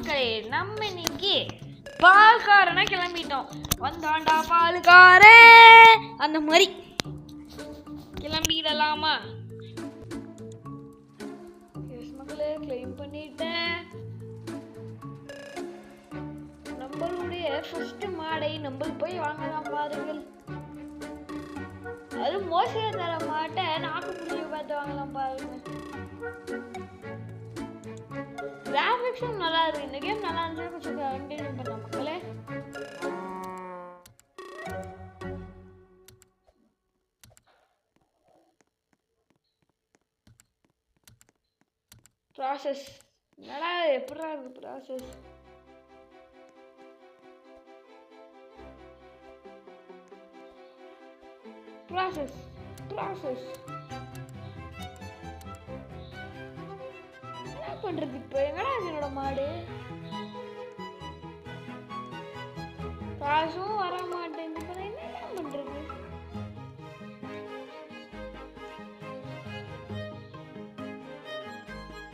மக்களே நம்ம இன்னைக்கு பால்காரனா கிளம்பிட்டோம். வந்தாண்டா பால்காரே அந்த மாதிரி கிளம்பிடலாமா? மக்களே கிளைம் பண்ணிட்டேன். நம்மளுடைய ஃபர்ஸ்ட் மாடை நம்ம போய் வாங்கலாம் பாருங்கள். அது மோசடி தர மாட்டேன், நாக்கு புரிய பார்த்து வாங்கலாம் பாருங்க. கிராஃபிக்ஸும் நல்லா இருக்கு. இந்த கேம் நல்லா இருந்துச்சு, கொஞ்சம் கண்டினியூ பண்ணலாம் மக்களே. ப்ராசஸ் நல்லா எப்படா இருக்கு ப்ராசஸ்? ப்ராசஸ் ப்ராசஸ் என்ன பண்றது? இப்போ எங்கடா என்னோட மாடு? காசும் வர மாட்டேங்குது. இப்போ என்ன பண்றது?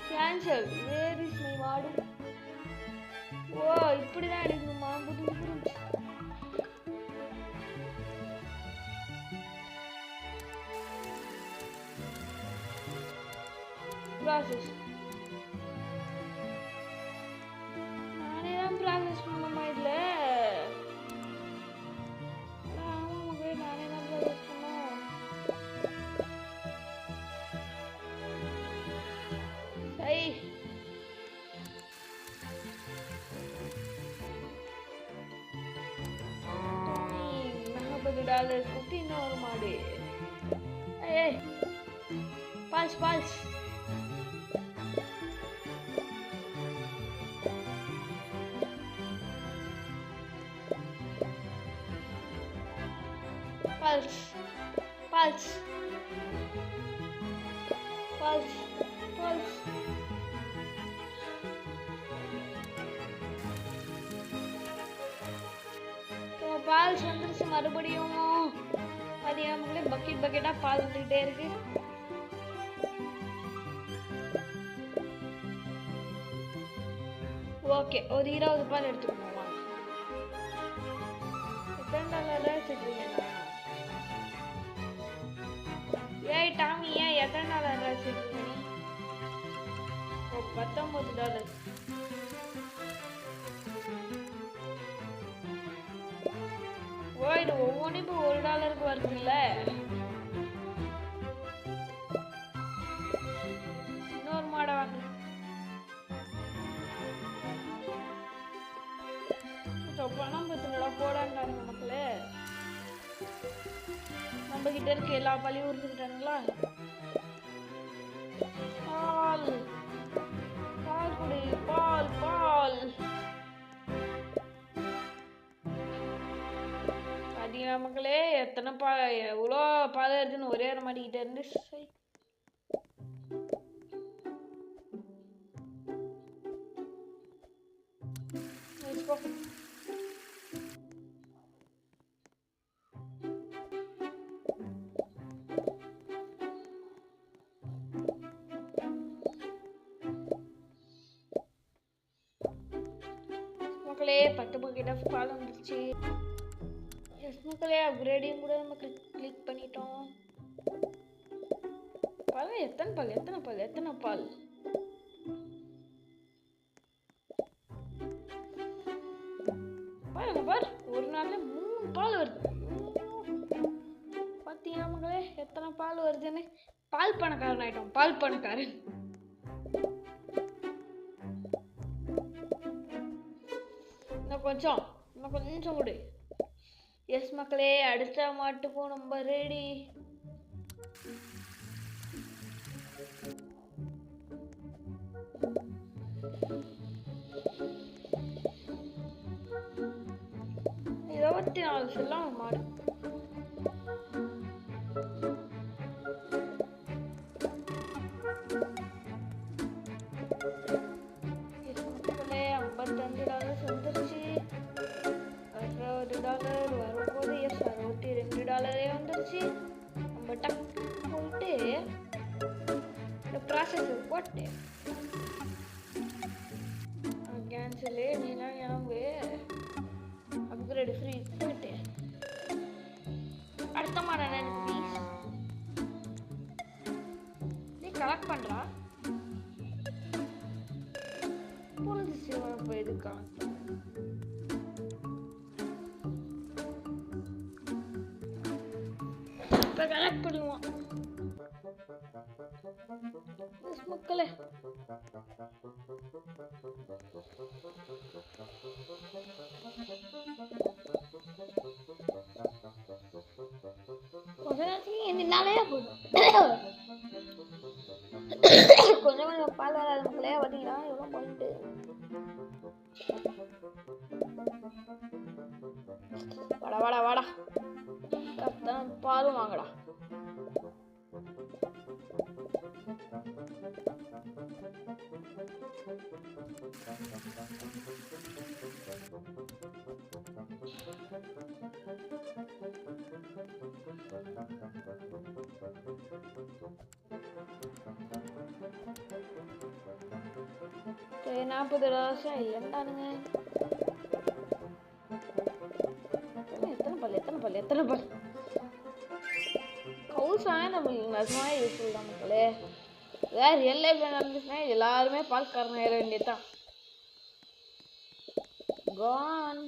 கேன்சல். வேர் இஸ் மை மாடு? ஓ இப்படிதான் எடுக்கணுமா? புது ப்ராசஸ் நானே தான் ப்ராசஸ் பண்ணமா? இல்லை நானே தான் ப்ராசஸ் பண்ணோம். சரி $40 குட்டி இன்னொரு மாடு. ஏய் pulse pulse pulse, pulse, pulse, pulse. So pulse வந்துருச்சு மறுபடியும். அது நமக்கு பக்கெட் பக்கெட்டா பால் வந்துட்டே இருக்கு. ஓகே ஒரு 20 பால் எடுத்துக்கோமா? $10 வச்சுருக்கீங்க. ஏய் டாமி, ஏன் $10 வச்சுருக்கீங்க நீ? ஓ $19. ஓ இது ஒவ்வொன்றும் இப்போ $1 வருதுல்ல? இன்னொரு மாடை வாங்க. பணம் பத்துனடா போடாண்டாங்க மக்களே. நம்ம கிட்ட இருக்க எல்லா பாலையும் உறுத்துக்கிட்டானுங்களா? பால் பால் குடி, பால் பால். பாத்தீங்களா மக்களே எத்தனை எவ்வளோ பால் இருக்குன்னு ஒரே ஒரு மாட்டிக்கிட்டே இருந்து. மக்களே 10 பக்கெட் ஆஃப் பால் வந்துருச்சு. எஸ் மக்களே அப்கிரேடிங் கூட நம்ம கிளிக் பண்ணிட்டோம். பால் எத்தனை பால் எத்தனை பால் எத்தனை பால்? பாருங்க பார், ஒரு நாள்ல 3 பால் வருது. பாத்தீங்களா மக்களே எத்தனை பால் வருதுன்னு? பால் பணக்காரன் ஆயிட்டோம், பால் பணக்காரன். இன்னும் கொஞ்சம் கொடு. எஸ் மக்களே அடுத்த மாட்டுக்கும் நம்ம ரெடி. $24 மாடு. $55 வந்துருச்சு. $60 வரும்போது எஸ் $62 வந்துருச்சு. நம்ம டக்கு போட்டு இந்த ப்ராசஸ் போட்டு கேன்சல் சரி நீலாம் ஞாபகு அப்கிரேட் ஃப்ரீ பண்ணிட்டு அடுத்த மாடம் எனக்கு ப்ளீஸ் நீ கலெக்ட் பண்ணுறா புரிஞ்சிச்சு இப்போ எதுக்கா இப்போ கலெக்ட் பண்ணுவோம் மக்களே என்னாலே போதும் கொஞ்சம் கொஞ்சம் பால் வராது மக்களே பார்த்தீங்களா எவ்வளோ பாயிண்ட்டு வாடா வாடா வாடா கரெக்டாக பாலும் வாங்கடா $40 இல்லைன்ட்டானுங்க எத்தனை பல் கவுசாக நம்மளுக்கு நிஜமாக யூஸ்ஃபுல் தான் மக்களே வேறு ரியல் லைஃப்பில் நடந்துச்சுன்னா எல்லாருமே பால்காரன் ஏற வேண்டியதுதான் கான்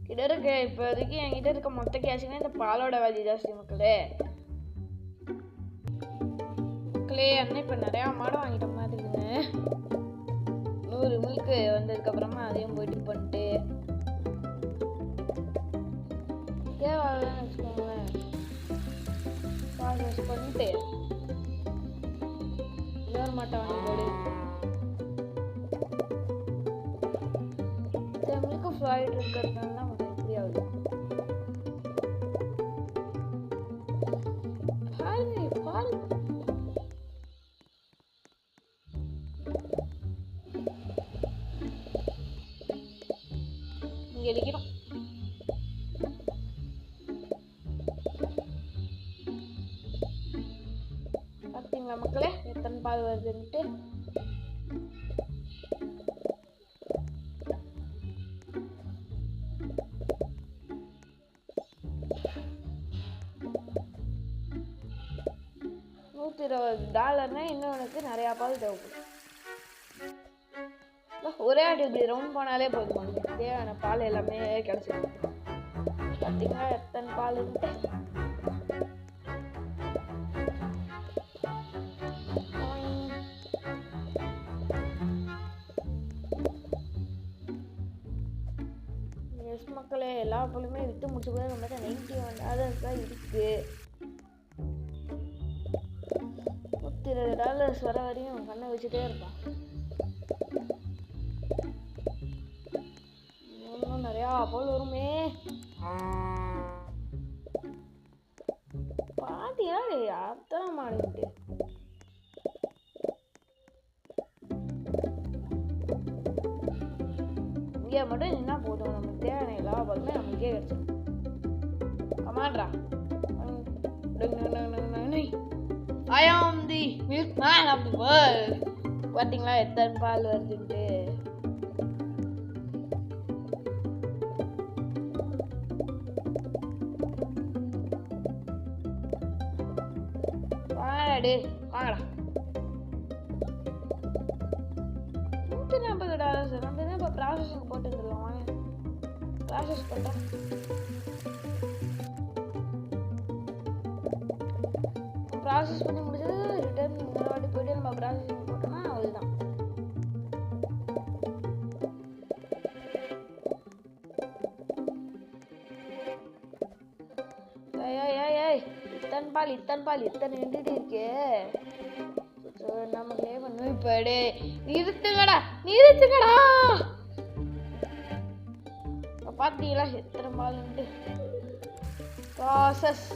கிட்ட இருக்கு இப்போதைக்கு என்கிட்ட இருக்க மொத்த கேஷுங்க இந்த பாலோட வேல்யூ ஜாஸ்தி மக்களே அண்ணன் இப்போ நிறையா மாடு வாங்கிட்ட மாதிரி இருக்குங்க 100 மில்க்கு வந்ததுக்கப்புறமா அதையும் போயிட்டு பண்ணிட்டு தேவைன்னு வச்சுக்கோங்களேன் ப்ராசஸ் பண்ணிட்டு இன்னொரு மாட்டை வாங்கி போடு மில்க்கு ஃப்ளாய்ட் இருக்கிறதுனால தான் நமக்கு எப்படி ஆகுது பால் இங்கே அடிக்கிறோம் பார்த்தீங்களா மக்களே எத்தனை பால் வருதுன்ட்டு $120 இன்னும் உனக்கு நிறையா பால் தேவைப்படும் ஒரே ஆடி இப்படி ரவுண்ட் போனாலே போதும் தேவையான பால் எல்லாமே கிடைச்சிடும் பார்த்தீங்களா எத்தனை பால் இருக்கு எஸ் மக்களே எல்லா பாலுமே விட்டு முடிச்சு கூட நம்ம $91 தான் இருக்கு $120 வர வரையும் கண்ணை வச்சுட்டே இருப்பான் இன்னும் நிறையா பால் வருமே பாத்தியா அர்த்தம் மாடிட்டு இங்கே மட்டும் என்ன போதும் நமக்கு தேவையான எல்லா பாலுமே நமக்கே கிடைச்சிடும் கமாண்ட்ரா I am the milkman of the world. பார்த்தீங்களா எத்தனை பால் வருதுன்ட்டு வாங்கடா வாங்கடா $140 வந்து இப்போ ப்ராசஸிங் போட்டு வந்துடலாம் வாங்க ப்ராசஸ் பண்ணுறேன் ப்ராசஸ் பண்ணி முடிச்சது ரிட்டர்ன் இன்னொரு வாட்டி போய்ட்டு நம்ம ப்ராசஸிங் போட்டோம்னா அவ்வளோதான் இத்தனை நின்றுட்டு இருக்கே நமக்கு பண்ணும் இப்போ நிறுத்துங்கடா பார்த்தீங்களா எத்தனை பால்ன்ட்டு ப்ராசஸ்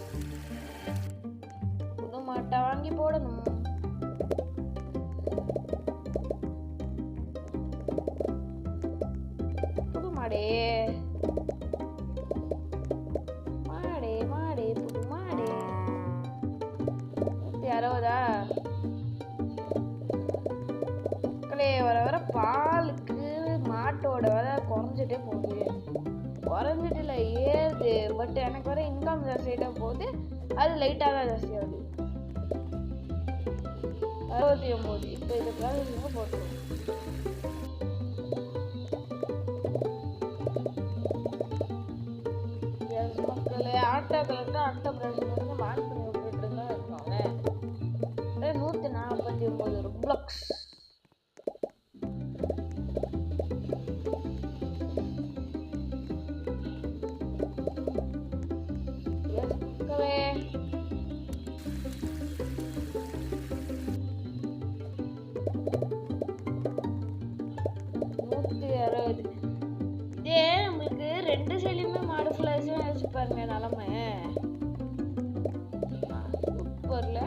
புது மாட்டை வாங்கி போடணும் மாடே மாடே மாடே புது மாடே 160 மக்களே. வர வர பாலுக்கு மாட்டோட விலை குறைஞ்சிட்டே போகுது. குறைஞ்சிட்டு இல்லை ஏறுது. பட் எனக்கு வர இன்கம் ஜாஸ்தி ஆகிட்டா போகுது. அது லைட்டாக தான் ஜாஸ்தி ஆகுது. 69. இப்போ இது ப்ராசஸிங்க போட்டுருவோம். மக்களே ஆட்டோ கலெக்டா ஆட்டோ ப்ராசஸிங் வந்து மார்க் பண்ணி விட்டுட்டு இருந்தா இருக்காங்க. 149 ரூபாய்ஸ். இதே நம்மளுக்கு 2 சைடுலயுமே மாடு ஃபிளாஷ் வச்சு பாருங்க நிலமை சூப்பர்ல.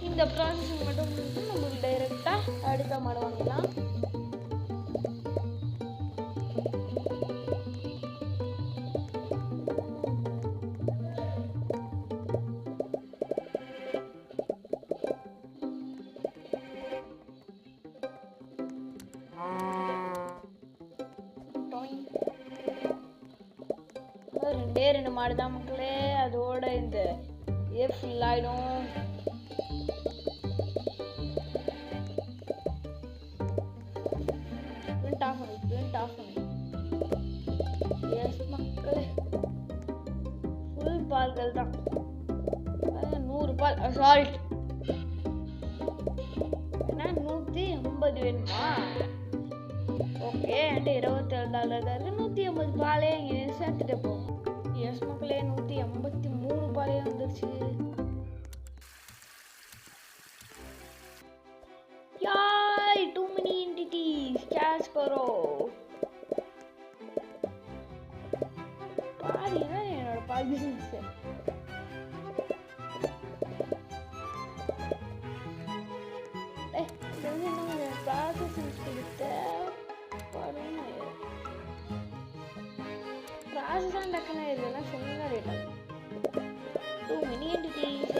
இந்த ப்ராசஸிங் மட்டும் நம்மளுக்கு டைரக்டா அடுத்த மாடு வாங்கிக்கலாம். ரெண்டே 2 மாடு தான் மக்களே. அதோட இந்த ஃபுல் ஆயிடும். மக்களே ஃபுல் பால்கள் தான். 100 பால் அசால்ட். ஏன்னா 180 வேணுமா? ஓகே என்கிட்ட $27 தான் இருக்கு. 180 பாலே இங்கே சேர்த்துட்டு போகும். எஸ் மக்களே 183 பாலே வந்துருச்சு. யாய் too many entities cash करो. பாருங்க என்னோட பால் பிசினஸ். இது வந்து என்ன ப்ராசஸிங் கொடுத்த பாருங்க. ப்ராசஸாக டக்குன்னு இதெல்லாம் சொன்னா ரேட் ஆகும். டூ மினி என்டிட்டிஸ்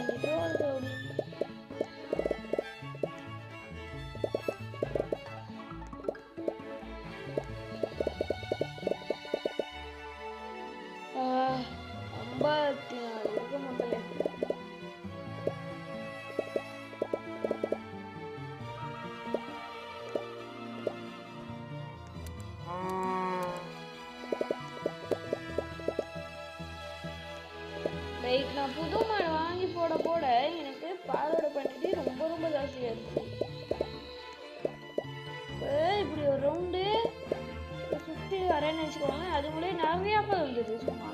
நான் புது மாடு வாங்கி போட போட எனக்கு பாலோட குவான்டிட்டி ரொம்ப ரொம்ப ஜாஸ்தியா இருக்கு. இப்படி ஒரு ரவுண்டு சுற்றி வரேன்னு வச்சுக்கோங்க. அதுக்குள்ளே நிறையா பால் வந்துடுது. சும்மா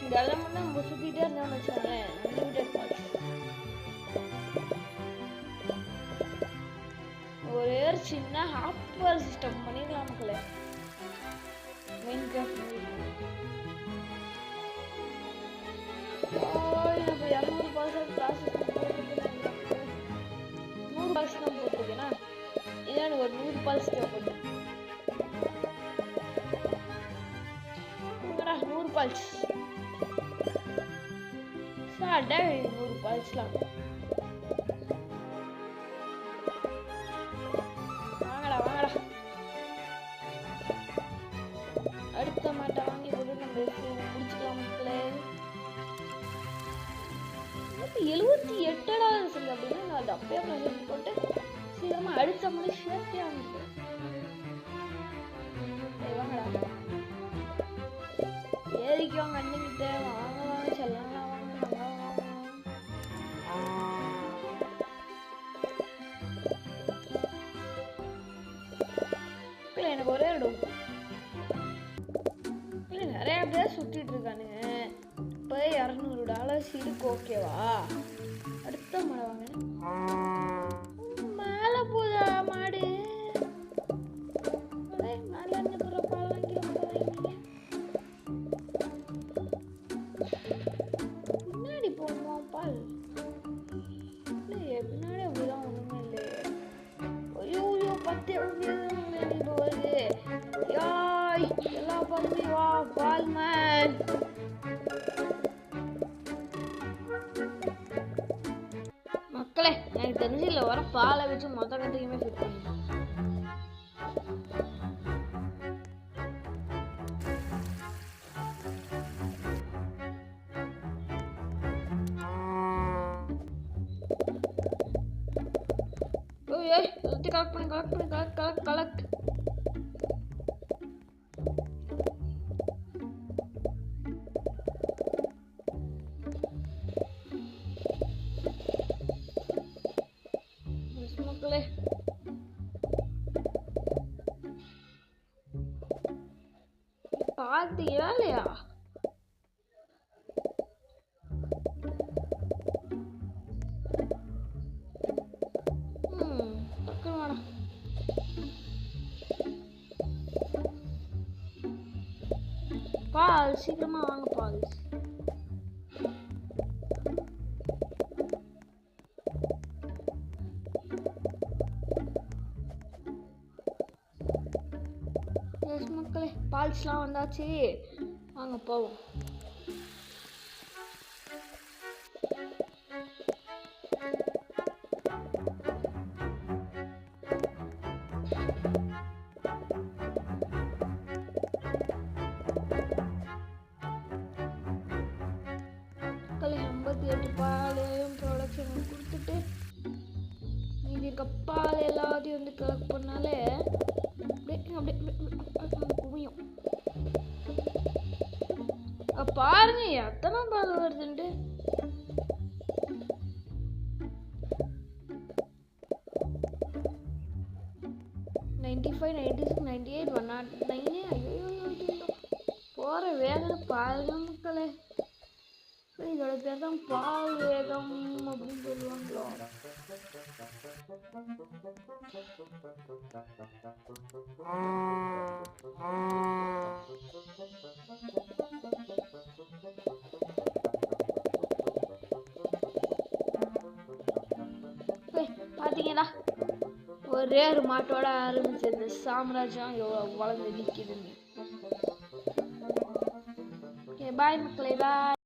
இந்த இடத்துல மட்டும் நம்ம சுற்றிட்டே இருந்தோம்னு வச்சுக்கோங்களேன். அன்லிமிட்டட் பால். ஒரே ஒரு சின்ன ஹாப்பர் சிஸ்டம் பண்ணிடலாம் மக்களே. மெயின் கிராஃப்ட் எனக்கு 200 பால்ஸ் ப்ராசஸ் 100 பால்ஸ் தான் போட்டிருக்கேன்னா இதான் எனக்கு ஒரு 100 பால்ஸ் தேவைப்படுது. 100 பால்ஸ் சாட்டா 100 பால்ஸ்லாம் வாங்கடா வாங்கடா. அடுத்த மாட்டை வாங்கி போட்டு நம்ம முடிச்சுக்கலாம் மக்களே. $78 சொல்லு அப்படின்னா நான் அதை அப்பயே ப்ராசஸ் போட்டு சீக்கிரமா அடுத்த முறை சேர்த்தே வாங்கிட்டேன். வாங்கடா ஏறிக்கோங்க அண்ணிக்கிட்ட. வாங்க வாங்க செல்லாம் வாங்க இல்லை. எனக்கு ஒரே இடம் இல்லை, நிறைய பேர் சுற்றிட்டு இருக்கானுங்க. இப்போ $200 இருக்கு ஓகேவா? அடுத்த மாடை வாங்க. மேலே போதா மாடு? மேலே என்ன போகிற பால் வாங்கிக்கிறோம். பின்னாடி போகணுமா? எனக்கு தெரிஞ்சு இல்லை வர பாலை வச்சு மொத்த கண்ட்ரிக்குமே ஃபிட் பண்ணிடலாம். கலெக்ட் பண்ணி கலெக்ட். மக்களே பாத்தீங்களா இல்லையா? பால் சீக்கிரமா வாங்க பால். மக்களே பால்ஸ்லாம் வந்தாச்சு, வாங்க போவோம். மக்களே 58 பாலையும் ப்ரொடக்ஷன் கொடுத்துட்டு மீதி இருக்க பால் எல்லாத்தையும் வந்து கலெக்ட் பண்ணாலே குவியும். பாருங்க எத்தனை பால் வருதுன்ட்டு. போற வேகம் பாருங்க மக்களே. இதோட பேர் தான் பால் வேகம் அப்படின்னு சொல்லுவாங்களோ. பாத்தீங்களா ஒரே ஒரு மாட்டோட ஆரம்பிச்ச இந்த சாம்ராஜ்யம் எவ்வளவு வளர்ந்து நிற்குதுன்னு. பாய் மக்களே, பாய்.